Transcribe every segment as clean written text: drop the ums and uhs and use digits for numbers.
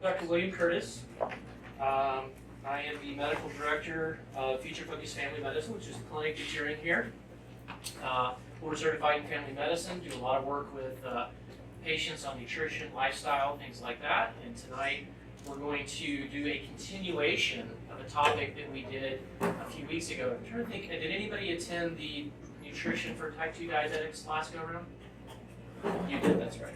Dr. William Curtis. I am the medical director of Future Focused Family Medicine, which is the clinic that you're in here. Board certified in family medicine, do a lot of work with patients on nutrition, lifestyle, things like that. And tonight we're going to do a continuation of a topic that we did a few weeks ago. I'm trying to think, did anybody attend the nutrition for type 2 diabetics last go around? You did, that's right.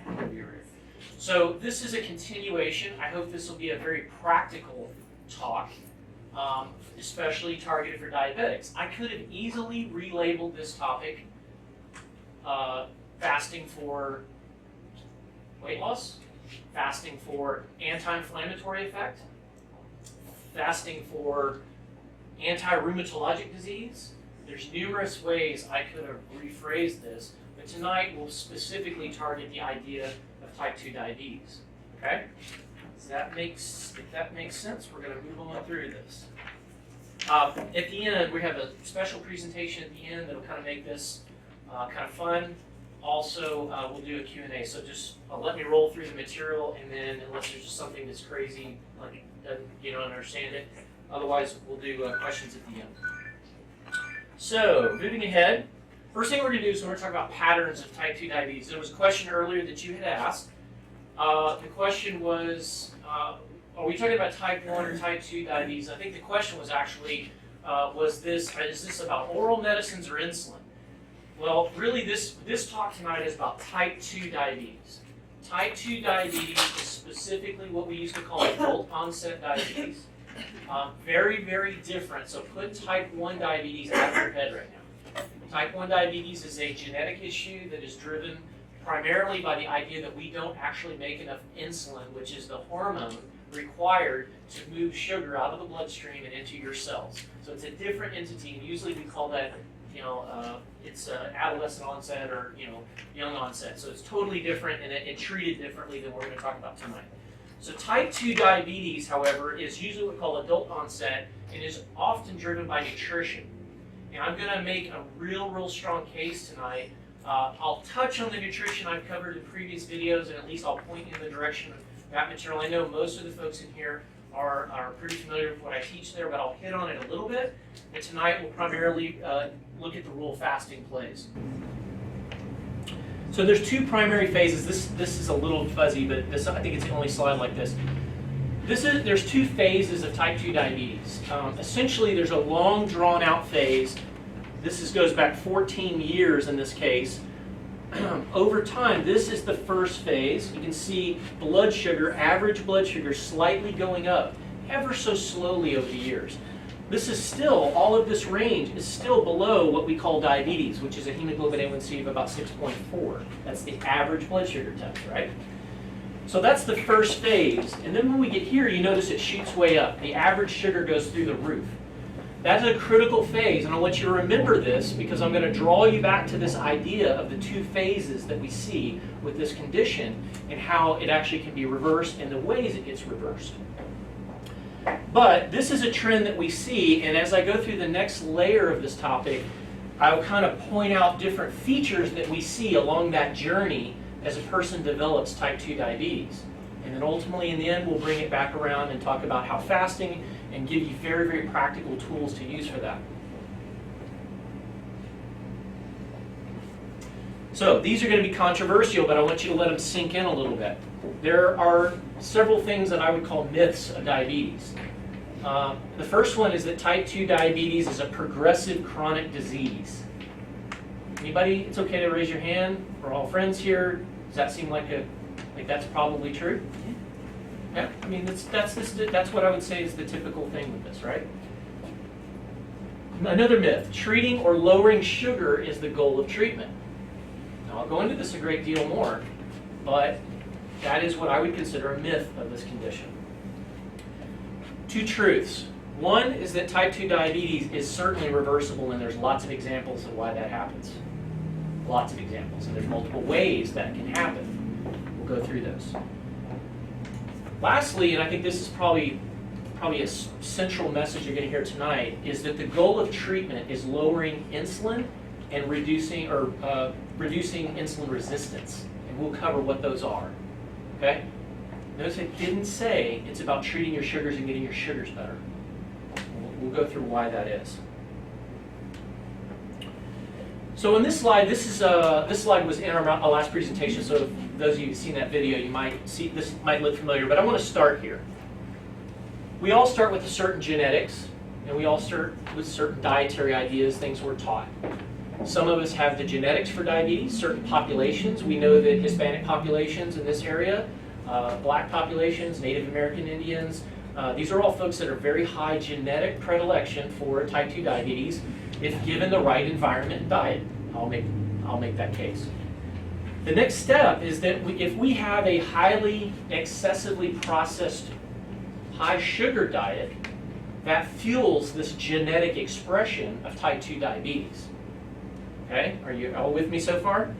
So this is a continuation. I hope this will be a very practical talk, especially targeted for diabetics. I could have easily relabeled this topic fasting for weight loss, fasting for anti-inflammatory effect, fasting for anti-rheumatologic disease. There's numerous ways I could have rephrased this, but tonight we'll specifically target the idea of type 2 diabetes. Okay? If that makes sense, we're going to move on through this. At the end, we have a special presentation at the end that'll kind of make this kind of fun. Also, we'll do a Q&A, so just let me roll through the material, and then unless there's just something that's crazy, like you don't understand it, otherwise we'll do questions at the end. So, moving ahead, first thing we're going to do is we're going to talk about patterns of type 2 diabetes. There was a question earlier that you had asked. The question was, are we talking about type 1 or type 2 diabetes? I think the question was actually, is this about oral medicines or insulin? Well, really this talk tonight is about type 2 diabetes. Type 2 diabetes is specifically what we used to call adult onset diabetes. Very, very different. So put type 1 diabetes out of your head right now. Type 1 diabetes is a genetic issue that is driven primarily by the idea that we don't actually make enough insulin, which is the hormone required to move sugar out of the bloodstream and into your cells. So it's a different entity, and usually we call that, it's adolescent onset or young onset. So it's totally different and treated differently than we're going to talk about tonight. So type 2 diabetes, however, is usually what we call adult onset and is often driven by nutrition. And I'm going to make a real strong case tonight. I'll touch on the nutrition I've covered in previous videos, and at least I'll point you in the direction of that material. I know most of the folks in here are pretty familiar with what I teach there, but I'll hit on it a little bit. And tonight we'll primarily look at the role fasting plays. So there's two primary phases. This is a little fuzzy, but I think it's the only slide like this. There's two phases of type 2 diabetes. Essentially, there's a long, drawn-out phase. This goes back 14 years in this case. Over time, this is the first phase. You can see blood sugar, average blood sugar, slightly going up, ever so slowly over the years. This is still, all of this range is still below what we call diabetes, which is a hemoglobin A1C of about 6.4. That's the average blood sugar test, right? So that's the first phase. And then when we get here, you notice it shoots way up. The average sugar goes through the roof. That's a critical phase, and I want you to remember this because I'm going to draw you back to this idea of the two phases that we see with this condition and how it actually can be reversed and the ways it gets reversed. But this is a trend that we see, and as I go through the next layer of this topic, I'll kind of point out different features that we see along that journey as a person develops type 2 diabetes. And then ultimately, in the end, we'll bring it back around and talk about how fasting and give you very practical tools to use for that. So these are going to be controversial, but I want you to let them sink in a little bit. There are several things that I would call myths of diabetes. The first one is that type 2 diabetes is a progressive chronic disease. Anybody? It's okay to raise your hand. We're all friends here. Does that seem like that's probably true? Yeah, I mean that's what I would say is the typical thing with this, right? Another myth: treating or lowering sugar is the goal of treatment. Now I'll go into this a great deal more, but that is what I would consider a myth of this condition. Two truths. One is that type 2 diabetes is certainly reversible, and there's lots of examples of why that happens. Lots of examples, and there's multiple ways that can happen. We'll go through those. Lastly, and I think this is probably a central message you're going to hear tonight, is that the goal of treatment is lowering insulin and reducing insulin resistance, and we'll cover what those are. Okay? Notice it didn't say it's about treating your sugars and getting your sugars better. We'll go through why that is. So in this slide, this slide was in our last presentation. So if those of you who've seen that video, you might see this might look familiar. But I want to start here. We all start with a certain genetics, and we all start with certain dietary ideas, things we're taught. Some of us have the genetics for diabetes. Certain populations, we know that Hispanic populations in this area, Black populations, Native American Indians, these are all folks that are very high genetic predilection for type 2 diabetes if given the right environment and diet. I'll make that case. The next step is that if we have a highly excessively processed high sugar diet, that fuels this genetic expression of type 2 diabetes. Okay, are you all with me so far?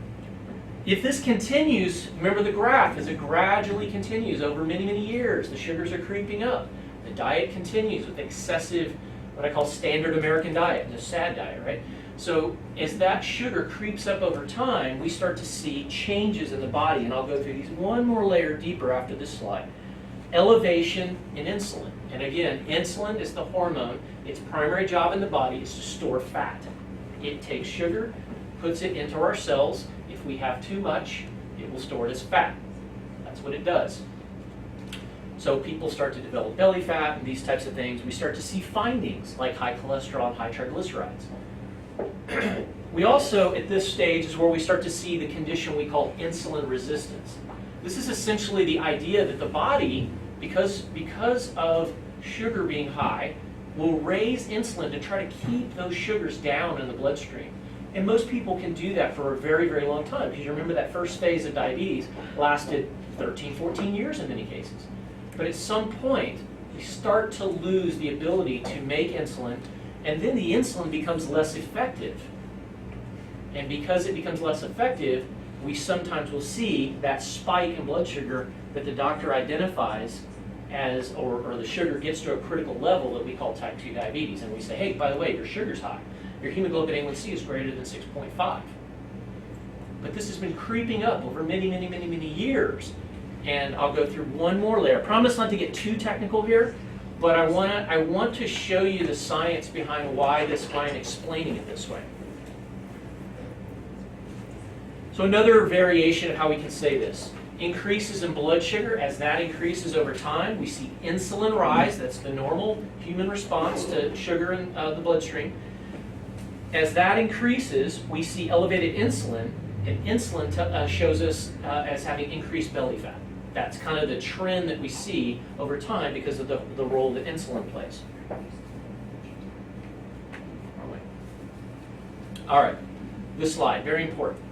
If this continues, remember the graph, as it gradually continues over many, many years, the sugars are creeping up. The diet continues with excessive, what I call standard American diet, the SAD diet, right? So as that sugar creeps up over time, we start to see changes in the body, and I'll go through these one more layer deeper after this slide. Elevation in insulin. And again, insulin is the hormone. Its primary job in the body is to store fat. It takes sugar, puts it into our cells. If we have too much, it will store it as fat. That's what it does. So people start to develop belly fat and these types of things. We start to see findings like high cholesterol and high triglycerides. We also, at this stage, is where we start to see the condition we call insulin resistance. This is essentially the idea that the body, because of sugar being high, will raise insulin to try to keep those sugars down in the bloodstream. And most people can do that for a very, very long time, because you remember that first phase of diabetes lasted 13, 14 years in many cases. But at some point, we start to lose the ability to make insulin, and then the insulin becomes less effective. And because it becomes less effective, we sometimes will see that spike in blood sugar that the doctor identifies as, or the sugar gets to a critical level that we call type 2 diabetes. And we say, hey, by the way, your sugar's high. Your hemoglobin A1C is greater than 6.5. But this has been creeping up over many, many, many, many years. And I'll go through one more layer. I promise not to get too technical here, but I want to show you the science behind why I'm explaining it this way. So another variation of how we can say this. Increases in blood sugar, as that increases over time, we see insulin rise. That's the normal human response to sugar in the bloodstream. As that increases, we see elevated insulin, and insulin shows us as having increased belly fat. That's kind of the trend that we see over time because of the role that insulin plays. All right, this slide, very important.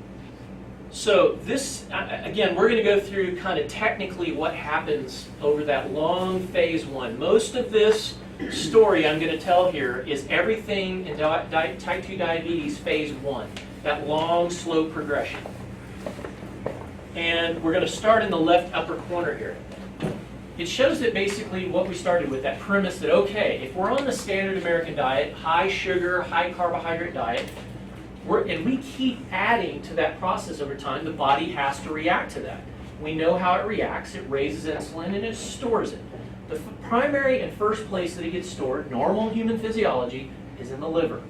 So this, again, we're going to go through kind of technically what happens over that long phase one. Most of this story I'm going to tell here is everything in type 2 diabetes phase one, that long, slow progression. And we're going to start in the left upper corner here. It shows that basically what we started with, that premise that, okay, if we're on the standard American diet, high sugar, high carbohydrate diet, and we keep adding to that process over time, the body has to react to that. We know how it reacts. It raises insulin and it stores it. The primary and first place that it gets stored, normal human physiology, is in the liver.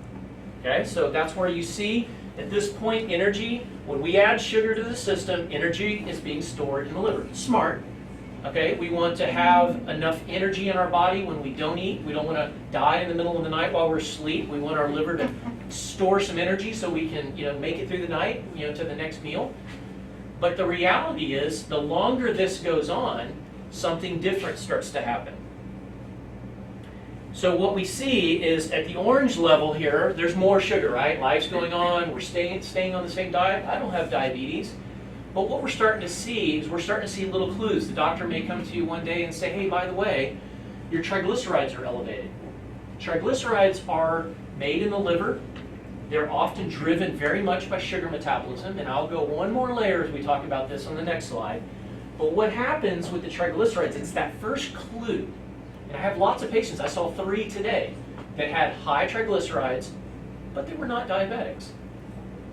Okay, so that's where you see at this point energy. When we add sugar to the system, energy is being stored in the liver. Smart. Okay, we want to have enough energy in our body when we don't eat. We don't want to die in the middle of the night while we're asleep. We want our liver to store some energy so we can, make it through the night, to the next meal. But the reality is, the longer this goes on, something different starts to happen. So what we see is at the orange level here, there's more sugar, right? Life's going on, we're staying on the same diet. I don't have diabetes. But what we're starting to see is little clues. The doctor may come to you one day and say, hey, by the way, your triglycerides are elevated. Triglycerides are made in the liver. They're often driven very much by sugar metabolism, and I'll go one more layer as we talk about this on the next slide. But what happens with the triglycerides, it's that first clue. And I have lots of patients, I saw 3 today, that had high triglycerides, but they were not diabetics.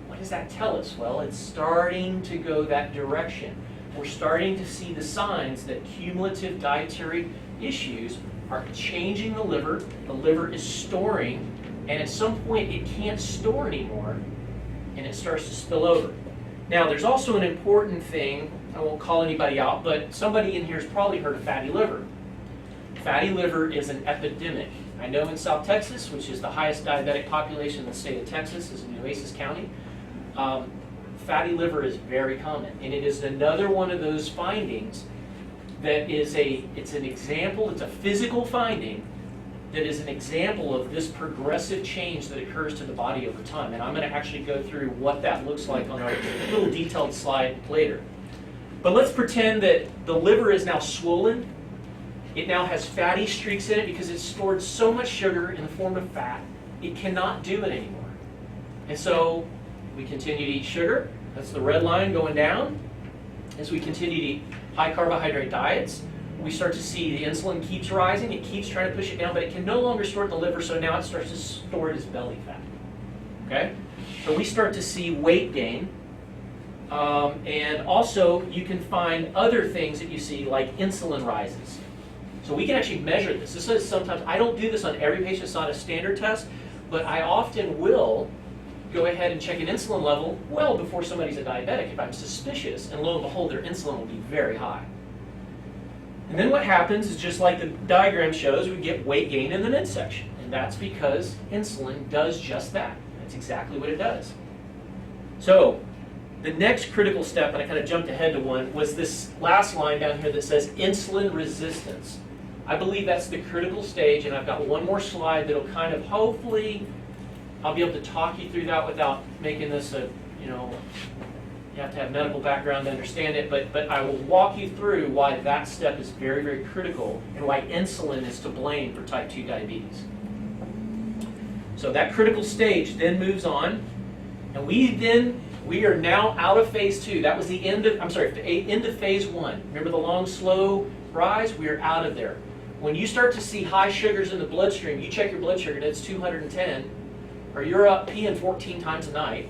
What does that tell us? Well, it's starting to go that direction. we're starting to see the signs that cumulative dietary issues are changing the liver is storing, and at some point it can't store anymore, and it starts to spill over. Now, there's also an important thing, I won't call anybody out, but somebody in here has probably heard of fatty liver. Fatty liver is an epidemic. I know in South Texas, which is the highest diabetic population in the state of Texas, is in Nueces County, fatty liver is very common. And it is another one of those findings that is it's an example, it's a physical finding that is an example of this progressive change that occurs to the body over time. And I'm going to actually go through what that looks like on our little detailed slide later. But let's pretend that the liver is now swollen. It now has fatty streaks in it because it's stored so much sugar in the form of fat, it cannot do it anymore. And so we continue to eat sugar. That's the red line going down. As we continue to eat high carbohydrate diets, we start to see the insulin keeps rising. It keeps trying to push it down, but it can no longer store it in the liver, so now it starts to store it as belly fat. Okay? So we start to see weight gain. And also, you can find other things that you see, like insulin rises. So we can actually measure this. This is sometimes, I don't do this on every patient, it's not a standard test, but I often will go ahead and check an insulin level well before somebody's a diabetic if I'm suspicious, and lo and behold, their insulin will be very high. And then what happens is, just like the diagram shows, we get weight gain in the midsection, and that's because insulin does just that. That's exactly what it does. So the next critical step, and I kind of jumped ahead to one, was this last line down here that says insulin resistance. I believe that's the critical stage, and I've got one more slide that'll kind of, hopefully, I'll be able to talk you through that without making this a, you have to have medical background to understand it, but I will walk you through why that step is very, very critical and why insulin is to blame for type 2 diabetes. So that critical stage then moves on, and we are now out of phase 2. That was the end of phase 1. Remember the long, slow rise? We are out of there. When you start to see high sugars in the bloodstream, you check your blood sugar and it's 210, or you're up peeing 14 times a night,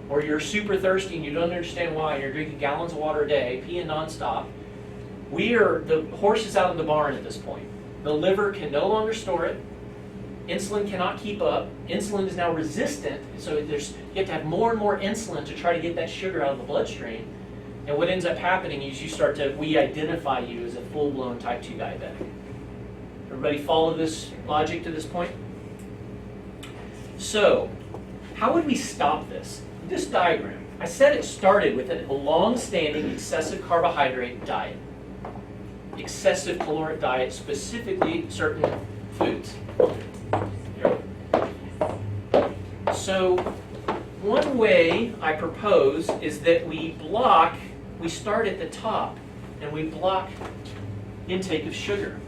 or you're super thirsty and you don't understand why, and you're drinking gallons of water a day, peeing nonstop. The horse is out of the barn at this point. The liver can no longer store it. Insulin cannot keep up. Insulin is now resistant, so you have to have more and more insulin to try to get that sugar out of the bloodstream. And what ends up happening is we identify you as a full-blown type 2 diabetic. Everybody follow this logic to this point? So, how would we stop this? This diagram, I said it started with a long-standing excessive carbohydrate diet. Excessive caloric diet, specifically certain foods. So one way I propose is that we start at the top and we block intake of sugar.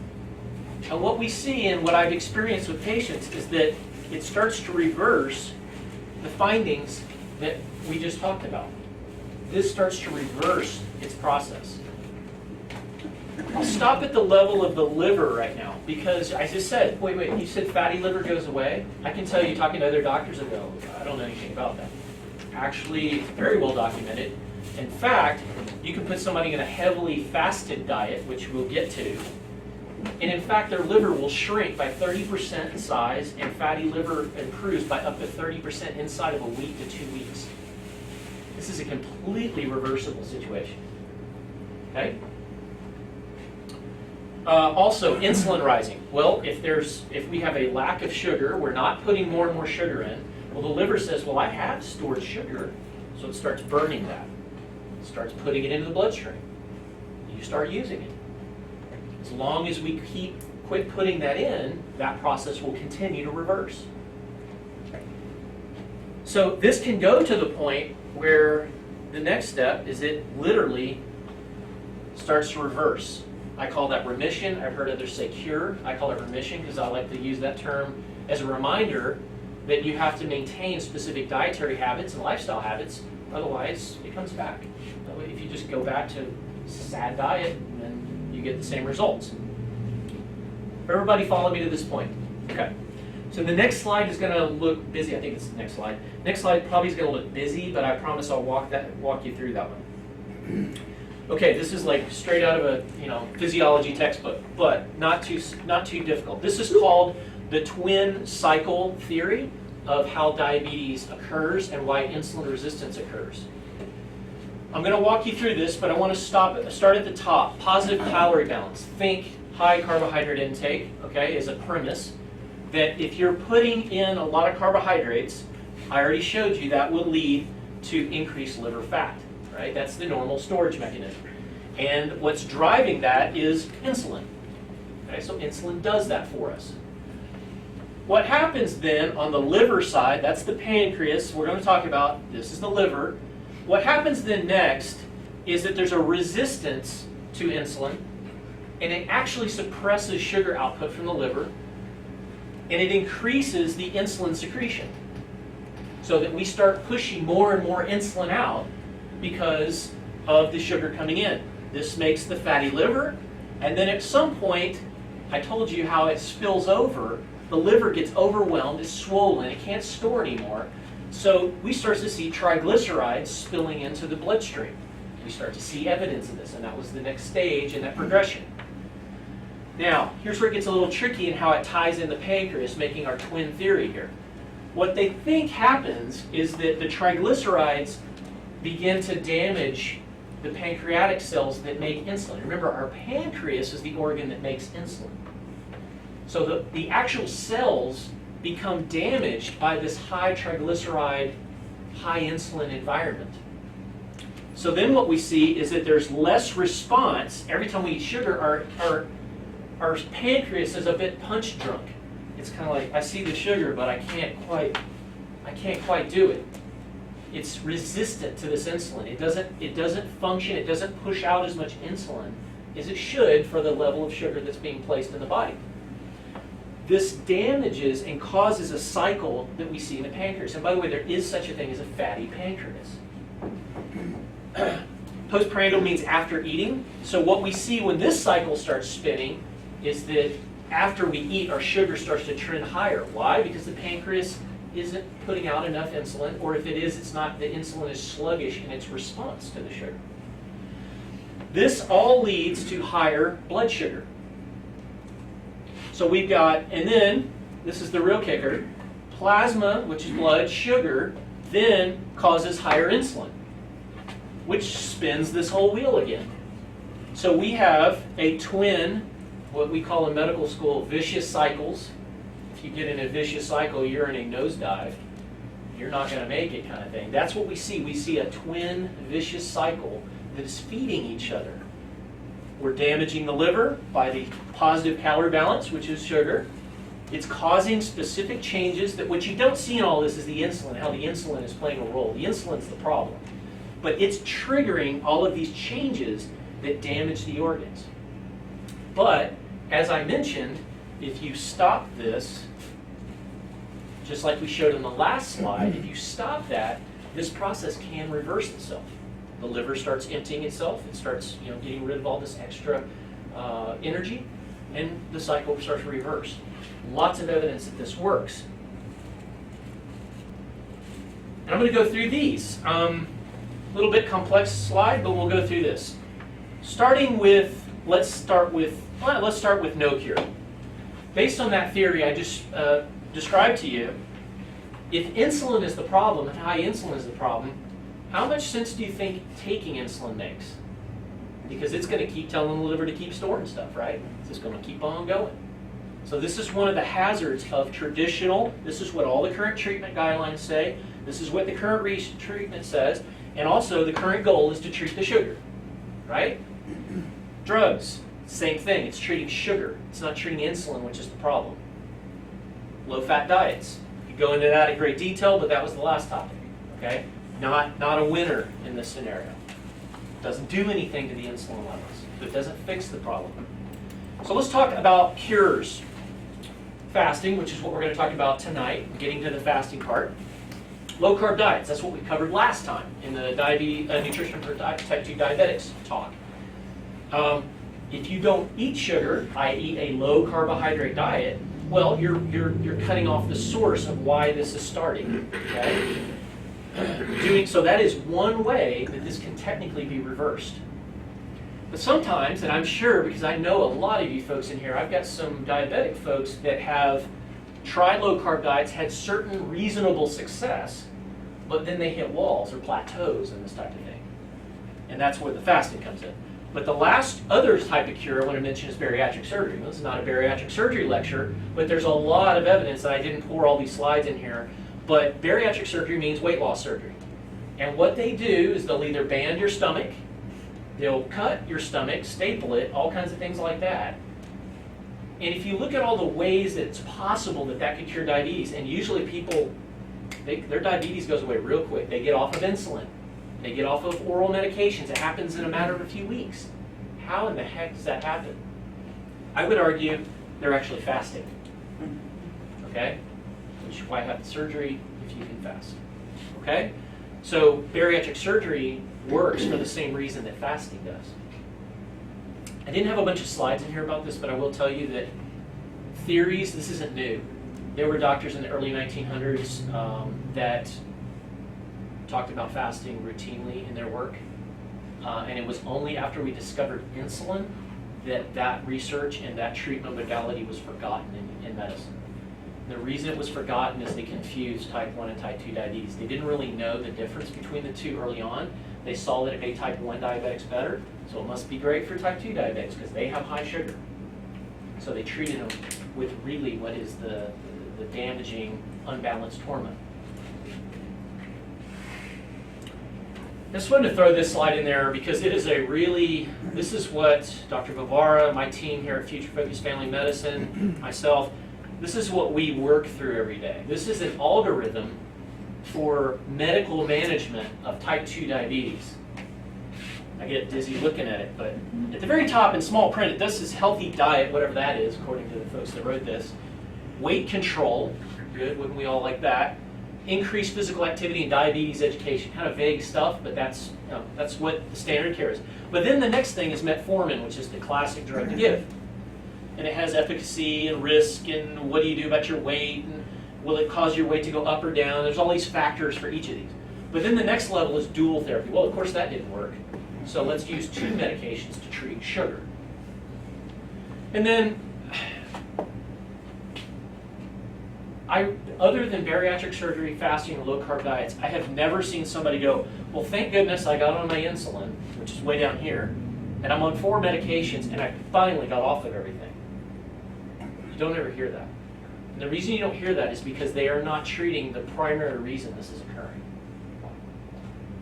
And what we see and what I've experienced with patients is that it starts to reverse the findings that we just talked about. This starts to reverse its process. I'll stop at the level of the liver right now because I just said, wait, you said fatty liver goes away? I can tell you, talking to other doctors, that go, I don't know anything about that. Actually, it's very well documented. In fact, you can put somebody in a heavily fasted diet, which we'll get to, and in fact, their liver will shrink by 30% in size, and fatty liver improves by up to 30% inside of a week to 2 weeks. This is a completely reversible situation. Okay? Also, insulin rising. Well, if we have a lack of sugar, we're not putting more and more sugar in. Well, the liver says, well, I have stored sugar, so it starts burning that. It starts putting it into the bloodstream. You start using it. As long as we quit putting that in, that process will continue to reverse. So this can go to the point where the next step is it literally starts to reverse. I call that remission. I've heard others say cure. I call it remission because I like to use that term as a reminder that you have to maintain specific dietary habits and lifestyle habits, otherwise it comes back. If you just go back to sad diet, then you get the same results. Everybody follow me to this point. Okay. So the next slide is going to look busy. I think it's the next slide. Next slide probably is going to look busy, but I promise I'll walk you through that one. Okay, this is like straight out of a physiology textbook, but not too difficult. This is called the twin cycle theory of how diabetes occurs and why insulin resistance occurs. I'm going to walk you through this, but I want to start at the top. Positive calorie balance. Think high carbohydrate intake, okay, is a premise that if you're putting in a lot of carbohydrates, I already showed you that will lead to increased liver fat, right? That's the normal storage mechanism. And what's driving that is insulin. Okay, so insulin does that for us. What happens then on the liver side, that's the pancreas, we're going to talk about, this is the liver. What happens then next is that there's a resistance to insulin, and it actually suppresses sugar output from the liver, and it increases the insulin secretion, so that we start pushing more and more insulin out because of the sugar coming in. This makes the fatty liver, and then at some point, I told you how it spills over. The liver gets overwhelmed, it's swollen, it can't store anymore. So we start to see triglycerides spilling into the bloodstream. We start to see evidence of this, and that was the next stage in that progression. Now, here's where it gets a little tricky in how it ties in the pancreas, making our twin theory here. What they think happens is that the triglycerides begin to damage the pancreatic cells that make insulin. Remember, our pancreas is the organ that makes insulin. So the actual cells become damaged by this high triglyceride, high insulin environment. So then what we see is that there's less response. Every time we eat sugar, our pancreas is a bit punch drunk. It's kind of like, I see the sugar, but I can't quite do it. It's resistant to this insulin. It doesn't function, it doesn't push out as much insulin as it should for the level of sugar that's being placed in the body. This damages and causes a cycle that we see in the pancreas. And by the way, there is such a thing as a fatty pancreas. Postprandial means after eating. So what we see when this cycle starts spinning is that after we eat, our sugar starts to trend higher. Why? Because the pancreas isn't putting out enough insulin, or if it is, it's not, the insulin is sluggish in its response to the sugar. This all leads to higher blood sugar. So we've got, and then, this is the real kicker, plasma, which is blood sugar, then causes higher insulin, which spins this whole wheel again. So we have a twin, what we call in medical school, vicious cycles. If you get in a vicious cycle, you're in a nosedive. You're not going to make it kind of thing. That's what we see. We see a twin vicious cycle that is feeding each other. We're damaging the liver by the positive calorie balance, which is sugar. It's causing specific changes that what you don't see in all this is the insulin, how the insulin is playing a role. The insulin's the problem. But it's triggering all of these changes that damage the organs. But, as I mentioned, if you stop this, just like we showed in the last slide, if you stop that, this process can reverse itself. The liver starts emptying itself, it starts getting rid of all this extra energy, and the cycle starts to reverse. Lots of evidence that this works. And I'm going to go through these. A little bit complex slide, but we'll go through this. Let's start with no cure. Based on that theory I just described to you, if insulin is the problem and high insulin is the problem, how much sense do you think taking insulin makes? Because it's going to keep telling the liver to keep storing stuff, right? It's just going to keep on going. So this is one of the hazards of traditional, this is what all the current treatment guidelines say, this is what the current treatment says, and also the current goal is to treat the sugar, right? Drugs, same thing, it's treating sugar. It's not treating insulin, which is the problem. Low-fat diets. You go into that in great detail, but that was the last topic, okay? Not a winner in this scenario. Doesn't do anything to the insulin levels. It doesn't fix the problem. So let's talk about cures. Fasting, which is what we're going to talk about tonight, getting to the fasting part. Low-carb diets, that's what we covered last time in the Nutrition for Type 2 Diabetics talk. If you don't eat sugar, i.e. a low-carbohydrate diet, well, you're cutting off the source of why this is starting, okay? So that is one way that this can technically be reversed. But sometimes, and I'm sure because I know a lot of you folks in here, I've got some diabetic folks that have tried low-carb diets, had certain reasonable success, but then they hit walls or plateaus and this type of thing. And that's where the fasting comes in. But the last other type of cure I want to mention is bariatric surgery. This is not a bariatric surgery lecture, but there's a lot of evidence, and I didn't pour all these slides in here, but bariatric surgery means weight loss surgery. And what they do is they'll either band your stomach, they'll cut your stomach, staple it, all kinds of things like that. And if you look at all the ways that it's possible that that could cure diabetes, and usually people, their diabetes goes away real quick. They get off of insulin. They get off of oral medications. It happens in a matter of a few weeks. How in the heck does that happen? I would argue they're actually fasting. Okay? Which is why have the surgery if you can fast. Okay? So bariatric surgery works for the same reason that fasting does. I didn't have a bunch of slides in here about this, but I will tell you that theories, this isn't new. There were doctors in the early 1900s that talked about fasting routinely in their work. And it was only after we discovered insulin that that research and that treatment modality was forgotten in medicine. The reason it was forgotten is they confused type 1 and type 2 diabetes. They didn't really know the difference between the two early on. They saw that it made type 1 diabetics better, so it must be great for type 2 diabetics because they have high sugar. So they treated them with really what is the damaging, unbalanced hormone. I just wanted to throw this slide in there because it is a really, this is what Dr. Guevara, my team here at Future Focus Family Medicine, myself, this is what we work through every day. This is an algorithm for medical management of type 2 diabetes. I get dizzy looking at it, but at the very top in small print, it does says healthy diet, whatever that is, according to the folks that wrote this. Weight control, good, wouldn't we all like that? Increased physical activity and diabetes education, kind of vague stuff, but that's, you know, that's what the standard care is. But then the next thing is metformin, which is the classic drug to give. And it has efficacy and risk and what do you do about your weight and will it cause your weight to go up or down. There's all these factors for each of these. But then the next level is dual therapy. Well, of course that didn't work. So let's use 2 medications to treat sugar. And then, other than bariatric surgery, fasting, and low-carb diets, I have never seen somebody go, well, thank goodness I got on my insulin, which is way down here, and I'm on 4 medications, and I finally got off of everything. You don't ever hear that. And the reason you don't hear that is because they are not treating the primary reason this is occurring.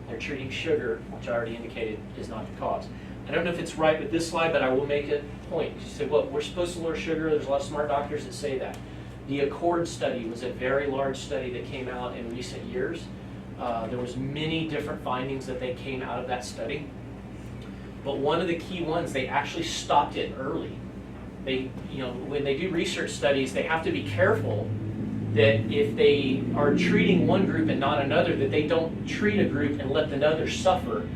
They're treating sugar, which I already indicated is not the cause. I don't know if it's right with this slide, but I will make a point. You say, well, we're supposed to lower sugar. There's a lot of smart doctors that say that. The ACCORD study was a very large study that came out in recent years. There was many different findings that they came out of that study. But one of the key ones, they actually stopped it early. They, you know, when they do research studies, they have to be careful that if they are treating one group and not another, that they don't treat a group and let the other suffer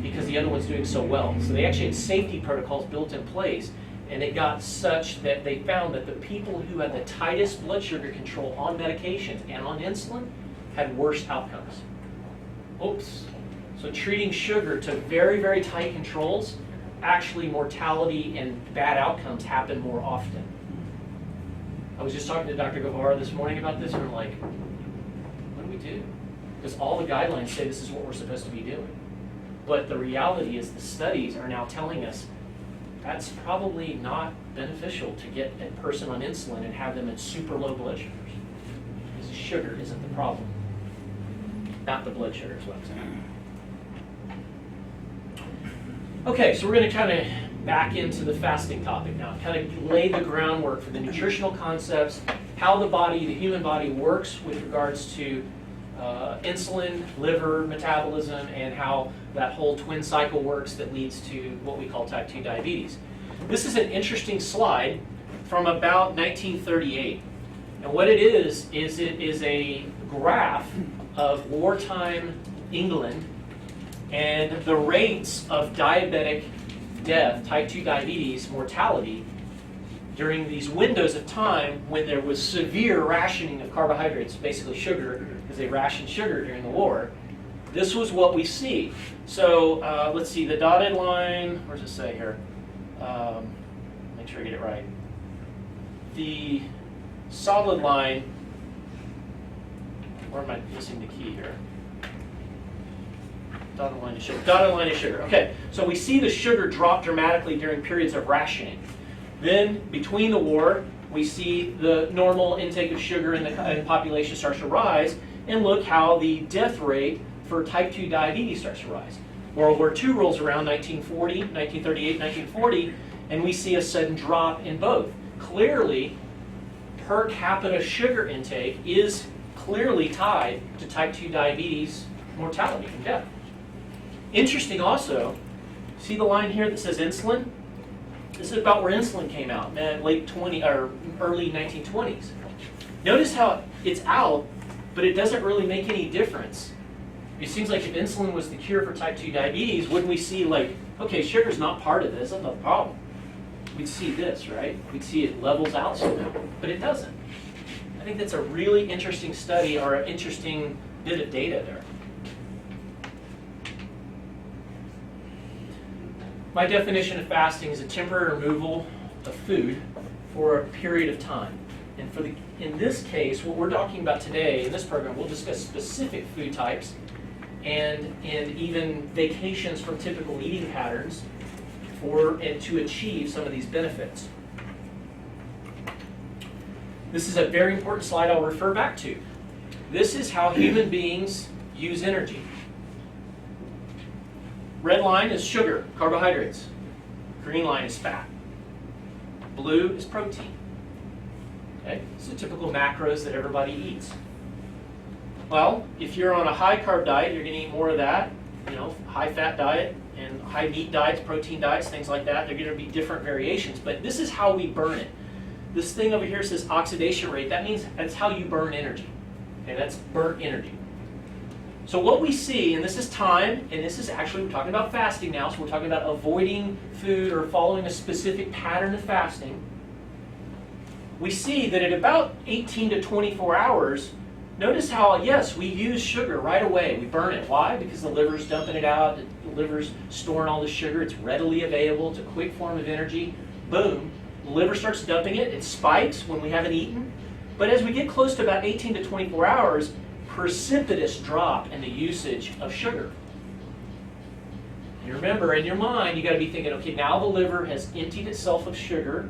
because the other one's doing so well. So they actually had safety protocols built in place, and it got such that they found that the people who had the tightest blood sugar control on medications and on insulin had worse outcomes. Oops. So treating sugar to very, very tight controls, actually mortality and bad outcomes happen more often. I was just talking to Dr. Guevara this morning about this, and I'm like, what do we do? Because all the guidelines say this is what we're supposed to be doing. But the reality is the studies are now telling us that's probably not beneficial to get a person on insulin and have them at super low blood sugars. Because sugar isn't the problem. Not the blood sugar is what I'm saying. Okay, so we're going to kind of back into the fasting topic now, kind of lay the groundwork for the nutritional concepts, how the body, the human body works with regards to insulin, liver metabolism, and how that whole twin cycle works that leads to what we call type 2 diabetes. This is an interesting slide from about 1938. And what it is it is a graph of wartime England and the rates of diabetic death, type 2 diabetes mortality, during these windows of time when there was severe rationing of carbohydrates, basically sugar, because they rationed sugar during the war. this was what we see. So let's see, the dotted line, where does it say here? Make sure I get it right. The solid line, where am I missing the key here? Dotted line is sugar. Dotted line is sugar. Okay, so we see the sugar drop dramatically during periods of rationing. Then, between the war, we see the normal intake of sugar in the population starts to rise, and look how the death rate for type 2 diabetes starts to rise. World War II rolls around 1940, 1938, 1940, and we see a sudden drop in both. Clearly, per capita sugar intake is clearly tied to type 2 diabetes mortality and death. Interesting also, see the line here that says insulin? This is about where insulin came out, late 20 or early 1920s. Notice how it's out, but it doesn't really make any difference. It seems like if insulin was the cure for type 2 diabetes, wouldn't we see like, okay, sugar's not part of this, that's not the problem. We'd see this, right? We'd see it levels out somehow, but it doesn't. I think that's a really interesting study or an interesting bit of data there. My definition of fasting is a temporary removal of food for a period of time. And in this case, what we're talking about today in this program, we'll discuss specific food types and even vacations from typical eating patterns and to achieve some of these benefits. This is a very important slide I'll refer back to. This is how human beings use energy. Red line is sugar, carbohydrates. Green line is fat. Blue is protein. Okay, so typical macros that everybody eats. Well, if you're on a high carb diet, you're going to eat more of that. You know, high fat diet and high meat diets, protein diets, things like that. They're going to be different variations, but this is how we burn it. This thing over here says oxidation rate. That means that's how you burn energy. Okay, that's burnt energy. So what we see, and this is time, and this is actually, we're talking about fasting now, so we're talking about avoiding food or following a specific pattern of fasting. We see that at about 18 to 24 hours, notice how, yes, we use sugar right away. We burn it. Why? Because the liver's dumping it out. The liver's storing all the sugar. It's readily available. It's a quick form of energy. Boom. The liver starts dumping it. It spikes when we haven't eaten. But as we get close to about 18 to 24 hours, precipitous drop in the usage of sugar. And remember, in your mind, you got to be thinking, okay, now the liver has emptied itself of sugar.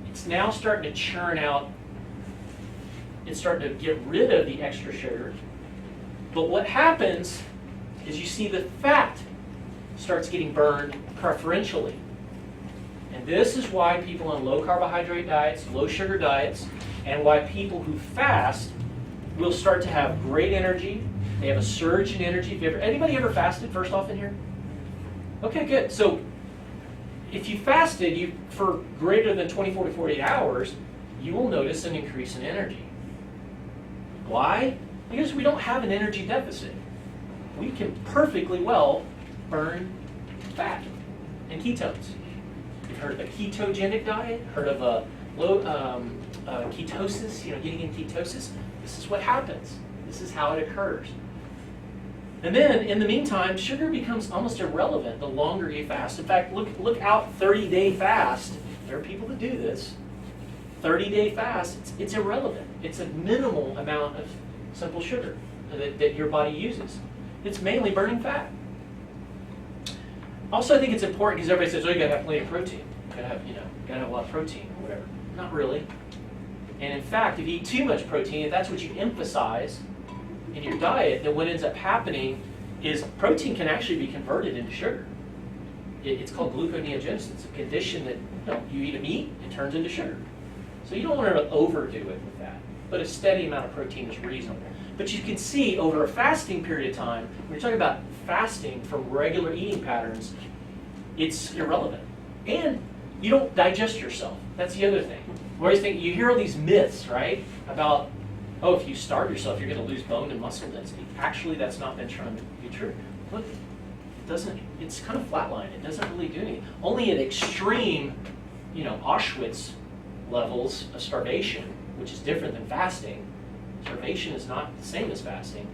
It's now starting to churn out. It's starting to get rid of the extra sugar. But what happens is you see the fat starts getting burned preferentially. And this is why people on low carbohydrate diets, low sugar diets, and why people who fast will start to have great energy. They have a surge in energy. Anybody ever fasted, first off, in here? Okay, good. So if you fasted for greater than 24 to 48 hours, you will notice an increase in energy. Why? Because we don't have an energy deficit. We can perfectly well burn fat and ketones. You've heard of a ketogenic diet? Heard of a low ketosis? Getting in ketosis. This is what happens. This is how it occurs. And then, in the meantime, sugar becomes almost irrelevant the longer you fast. In fact, look out 30-day fast. There are people that do this. 30-day fast, it's irrelevant. It's a minimal amount of simple sugar that your body uses. It's mainly burning fat. Also, I think it's important because everybody says, oh, you gotta have plenty of protein. You gotta have a lot of protein or whatever. Not really. And in fact, if you eat too much protein, if that's what you emphasize in your diet, then what ends up happening is protein can actually be converted into sugar. It's called gluconeogenesis. It's a condition that you eat a meat, it turns into sugar. So you don't want to overdo it with that. But a steady amount of protein is reasonable. But you can see over a fasting period of time, when you're talking about fasting from regular eating patterns, it's irrelevant. And you don't digest yourself. That's the other thing. We always think, you hear all these myths, right? About, oh, if you starve yourself, you're going to lose bone and muscle density. Actually, that's not been shown to be true. Look, it's kind of flatline. It doesn't really do anything. Only at extreme, Auschwitz levels of starvation, which is different than fasting. Starvation is not the same as fasting.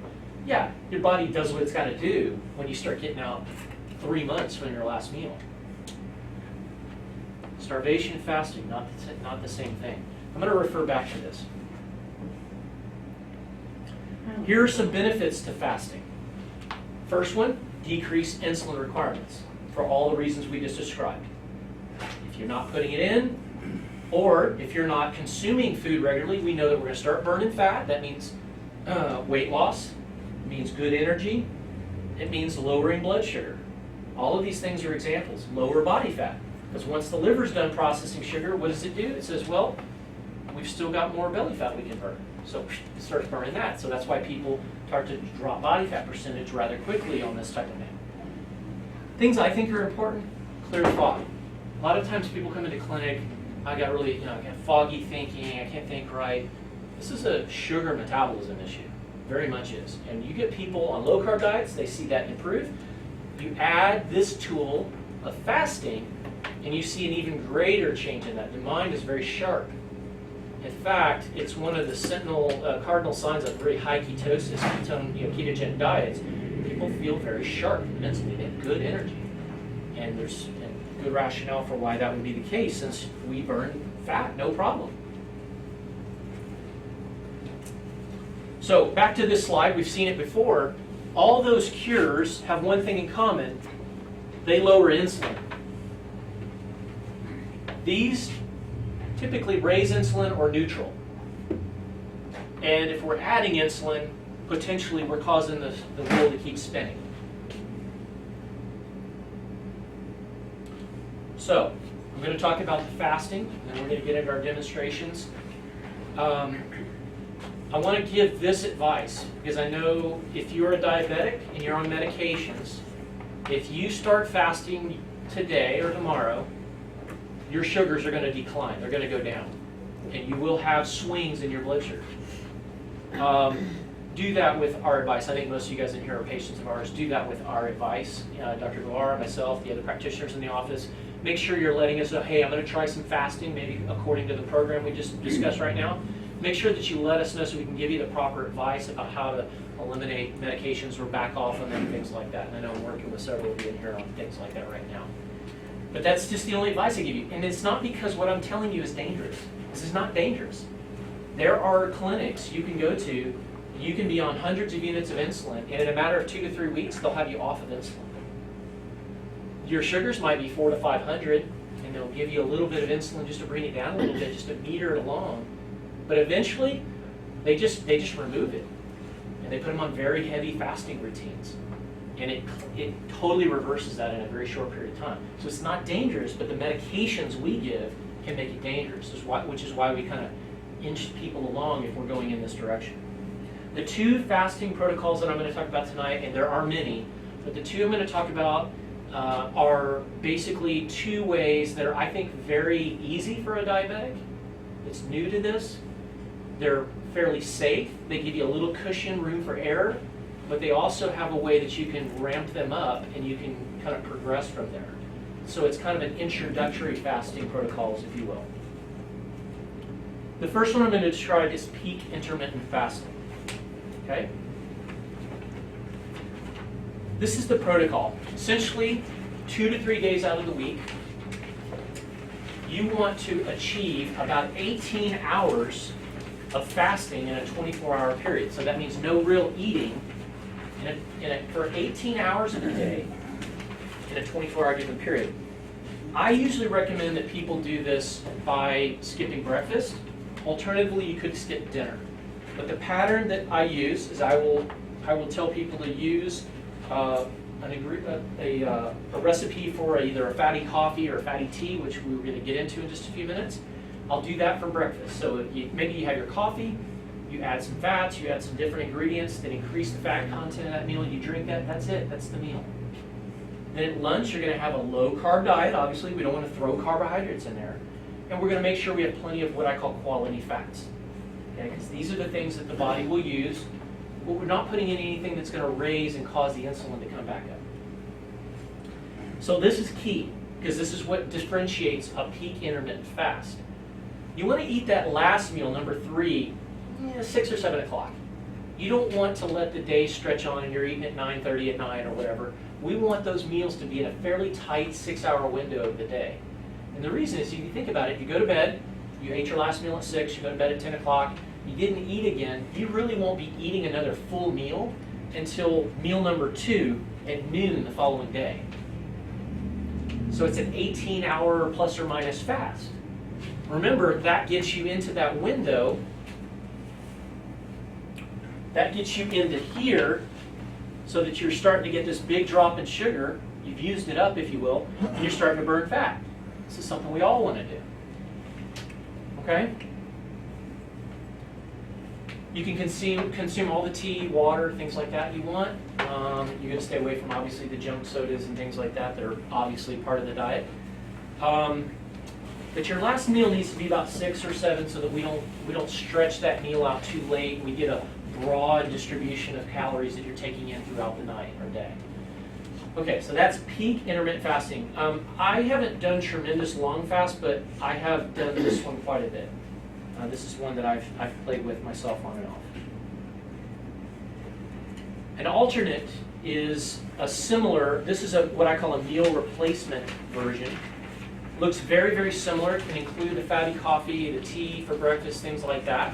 Yeah, your body does what it's got to do when you start getting out 3 months from your last meal. Starvation and fasting, not the same thing. I'm going to refer back to this. Here are some benefits to fasting. First one, decrease insulin requirements for all the reasons we just described. If you're not putting it in, or if you're not consuming food regularly, we know that we're going to start burning fat. That means weight loss. It means good energy. It means lowering blood sugar. All of these things are examples. Lower body fat. Because once the liver's done processing sugar, what does it do? It says, well, we've still got more belly fat we can burn. So it starts burning that. So that's why people start to drop body fat percentage rather quickly on this type of thing. Things I think are important, clear fog. A lot of times people come into clinic, I got foggy thinking, I can't think right. This is a sugar metabolism issue, very much is. And you get people on low carb diets, they see that improve. You add this tool of fasting, and you see an even greater change in that. The mind is very sharp. In fact, it's one of the sentinel cardinal signs of very high ketosis, ketogenic diets. People feel very sharp mentally, they have good energy. And there's a good rationale for why that would be the case, since we burn fat, no problem. So back to this slide, we've seen it before. All those cures have one thing in common. They lower insulin. These typically raise insulin or neutral. And if we're adding insulin, potentially we're causing the wheel to keep spinning. So, I'm going to talk about the fasting, and we're going to get into our demonstrations. I want to give this advice, because I know if you're a diabetic and you're on medications, if you start fasting today or tomorrow, your sugars are going to decline. They're going to go down. And you will have swings in your blood sugar. Do that with our advice. I think most of you guys in here are patients of ours. Do that with our advice. Dr. Guar, myself, the other practitioners in the office. Make sure you're letting us know, hey, I'm going to try some fasting, maybe according to the program we just discussed right now. Make sure that you let us know so we can give you the proper advice about how to eliminate medications or back off on them, things like that. And I know I'm working with several of you in here on things like that right now. But that's just the only advice I give you. And it's not because what I'm telling you is dangerous. This is not dangerous. There are clinics you can go to, you can be on hundreds of units of insulin, and in a matter of 2 to 3 weeks, they'll have you off of insulin. Your sugars might be 400 to 500, and they'll give you a little bit of insulin just to bring it down a little bit, just to meter it along. But eventually, they just remove it, and they put them on very heavy fasting routines. And it totally reverses that in a very short period of time. So it's not dangerous, but the medications we give can make it dangerous, which is why we kind of inch people along if we're going in this direction. The 2 fasting protocols that I'm going to talk about tonight, and there are many, but the 2 I'm going to talk about are basically 2 ways that are, I think, very easy for a diabetic. It's new to this. They're fairly safe. They give you a little cushion, room for error, but they also have a way that you can ramp them up and you can kind of progress from there. So it's kind of an introductory fasting protocols, if you will. The first one I'm going to describe is peak intermittent fasting. Okay? This is the protocol. Essentially, 2 to 3 days out of the week, you want to achieve about 18 hours of fasting in a 24-hour period. So that means no real eating for 18 hours of the day in a 24-hour given period. I usually recommend that people do this by skipping breakfast. Alternatively, you could skip dinner. But the pattern that I use is I will tell people to use a recipe for either a fatty coffee or a fatty tea, which we're going to get into in just a few minutes. I'll do that for breakfast. So maybe you have your coffee, you add some fats, you add some different ingredients that increase the fat content of that meal, you drink that, that's it, that's the meal. Then at lunch, you're going to have a low-carb diet. Obviously, we don't want to throw carbohydrates in there. And we're going to make sure we have plenty of what I call quality fats. Okay? Because these are the things that the body will use. But we're not putting in anything that's going to raise and cause the insulin to come back up. So this is key, because this is what differentiates a peak intermittent fast. You want to eat that last meal, number 3, 6 or 7 o'clock. You don't want to let the day stretch on and you're eating at 9:30 at night or whatever. We want those meals to be in a fairly tight 6-hour window of the day. And the reason is, if you think about it, you go to bed, you ate your last meal at 6, you go to bed at 10 o'clock, you didn't eat again, you really won't be eating another full meal until meal number 2 at noon the following day. So it's an 18-hour plus or minus fast. Remember, that gets you into that window. That gets you into here so that you're starting to get this big drop in sugar. You've used it up, if you will, and you're starting to burn fat. This is something we all want to do. Okay? You can consume all the tea, water, things like that you want. You're going to stay away from, obviously, the junk sodas and things like that that are obviously part of the diet. But your last meal needs to be about 6 or 7 so that we don't stretch that meal out too late and we get a broad distribution of calories that you're taking in throughout the night or day. Okay, so that's peak intermittent fasting. I haven't done tremendous long fast, but I have done this one quite a bit. This is one that I've played with myself on and off. An alternate is a similar, this is what I call a meal replacement version. Looks very, very similar. It can include the fatty coffee, the tea for breakfast, things like that.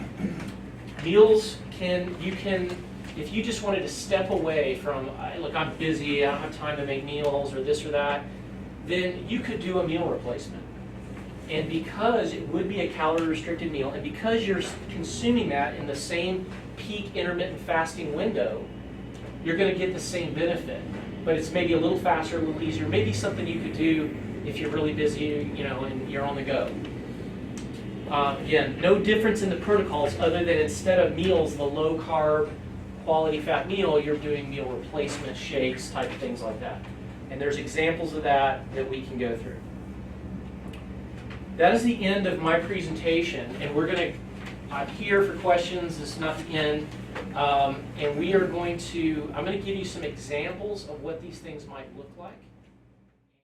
Meals if you just wanted to step away from, look, I'm busy, I don't have time to make meals or this or that, then you could do a meal replacement. And because it would be a calorie-restricted meal, and because you're consuming that in the same peak intermittent fasting window, you're going to get the same benefit. But it's maybe a little faster, a little easier. Maybe something you could do if you're really busy, and you're on the go. Again, no difference in the protocols other than instead of meals, the low-carb, quality fat meal, you're doing meal replacement shakes, type of things like that. And there's examples of that we can go through. That is the end of my presentation, and I'm here for questions. This is not the end. And I'm going to give you some examples of what these things might look like.